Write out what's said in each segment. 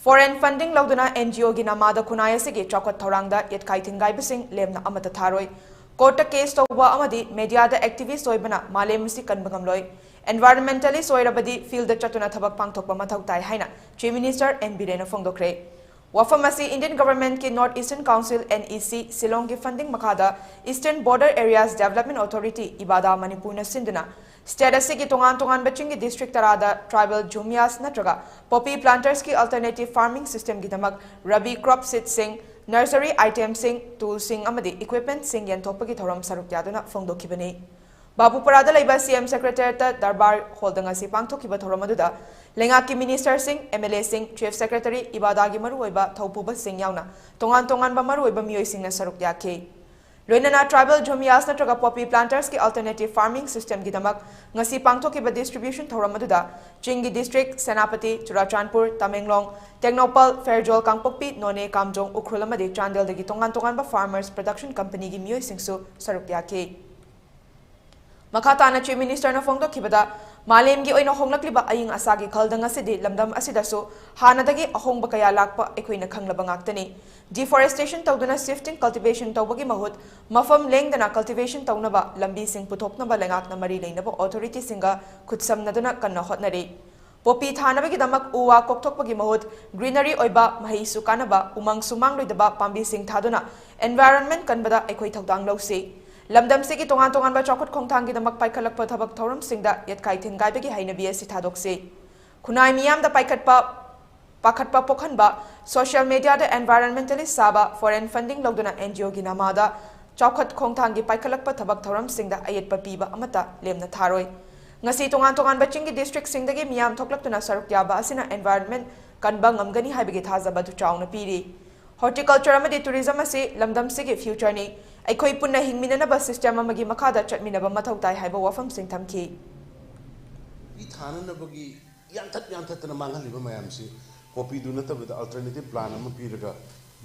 Foreign funding louduna NGO gi namada khunai asigi chaokhat thourang da yetkhai thingaibasing lemna amada tharoi court case touba amadi media da activist oibana malem si kanba ngamloi environmentalist oirabadi field da chatuna thabak pangthokpa mathau tai haina Chief Minister N.Biren fongdokre wafam asi Indian government ki North Eastern Council NEC Silong ki funding makada Eastern Border Areas Development Authority ibada Manipur na sinduna state asigi tongan baching district tarada tribal jumias natraga poppy planters ki alternative farming system gidamak rabi crop seed sing nursery items sing tools sing amadi equipment sing yanthokpa ki thoram saruk yaduna fongdokhibani Babuparada laiba CM Secretary ta darbar holding asi pangthokiba thoromaduda lengaki minister sing MLA sing chief secretary ibada gi maruoiba thaupuba sing yauna tongan ba maruoiba miyoi sing na saruk yakhe Loinana tribal jomias natraga poppy planters ki alternative farming system gidamak ngasi pangthokiba distribution thoramaduda Chingi district Senapati Churachandpur Tamenglong Technopal Fairjol Kangpokpi None Kamjong Ukrulamadi Chandel dagi tongan ba farmers production company gi miyoi singsu saruk yakhe Makhatana Chief Minister na fongdo kibada malem gi oina honglakliba aying asagi khaldang asidi lamdam asidasu hanadagi ahongba kaya lakpa ekoina khanglaba ngaktani deforestation tawduna shifting cultivation tawbagi mahut mafam lengdana cultivation tawnaba lambi sing puthoknaba lengakna mari leinaba authority singa khutsamnaduna kanna hotnari popi thanabagi damak uwa kokthokpagi mahut greenery oiba mahi sukanaba umang sumang loidaba pambi sing thaduna environment kanbada ekoi thawdang lawsi Lamdam sigi tongan ba chaokhat khongthang gi damak paikhalak pa thabak thoram singda yetkhai thingaibagi hainabi asi thadokse khunai miyam da pakhatpa pokhanba social media da environmentalist saba foreign funding louduna NGO gi namada chaokhat khongthang gi paikhalak pa thabak thoram singda ayetpa piba amata lemna tharoi ngasi tongan ba chingi district singdagi miyam thoklaktuna saruk yaba asina environment kanba ngamgani haibagi thazaba du chauna piri horticulture amadi tourism asi lamdam sigi future ni Aikoi punna hingminanaba system amagi makada chatminaba mathau tai haiba wafam sing thamki I thananabagi yanthatna manghaliba mayamsi poppy du natabada alternative plan ama piraga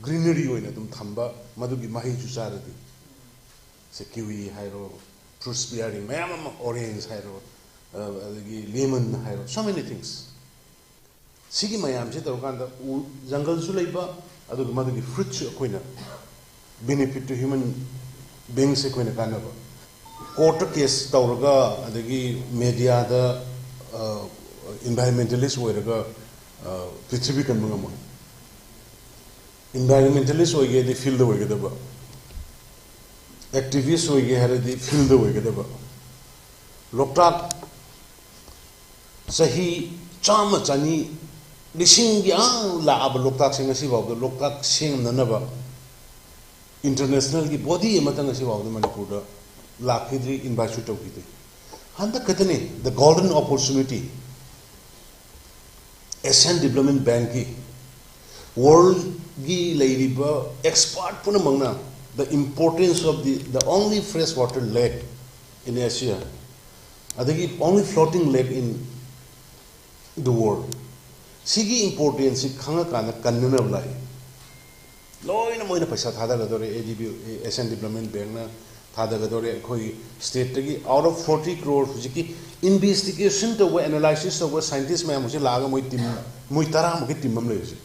greenery oina dum thamba madugi mahi chu charadi se kiwi hairo fruits bearing mayam orange hairo adagi lemon hairo so many things sigi mayamsi tarukanda jungle su leiba adu madugi fruits koina benefit to human beings se koina kanaba court case tawraga adagi media da environmentalist oiraga prithvi kan mangamo environmentalist oige the field oige daba activist oige hare the field oige daba loktak sahi chama chani lising ya la ab loktak sing asi ba loktak sing nanaba international की body एमतंग असे वावद मणिपुर दा लाखिद्री invite टोकिते हंदा कतने the golden opportunity Asian development bank की world की लेरिबा expert पुन मंगना the importance of the only fresh water lake in Asia अदगी only floating lake in the world सिगी इंपोर्टेंस सि खंगा काना कन्नना लाई लोइना मोइना पैसा थादागदोरे ADB एशियन डेवलपमेंट बैंक ना थादागदोरे कोई स्टेट तगी आउट ऑफ 40 crore हुजिकी इन्वेस्टिगेशन तो वो एनालिसिस तो वो साइंटिस्ट में मुझे लागा मोइ तरा मुके टीम हम लेसे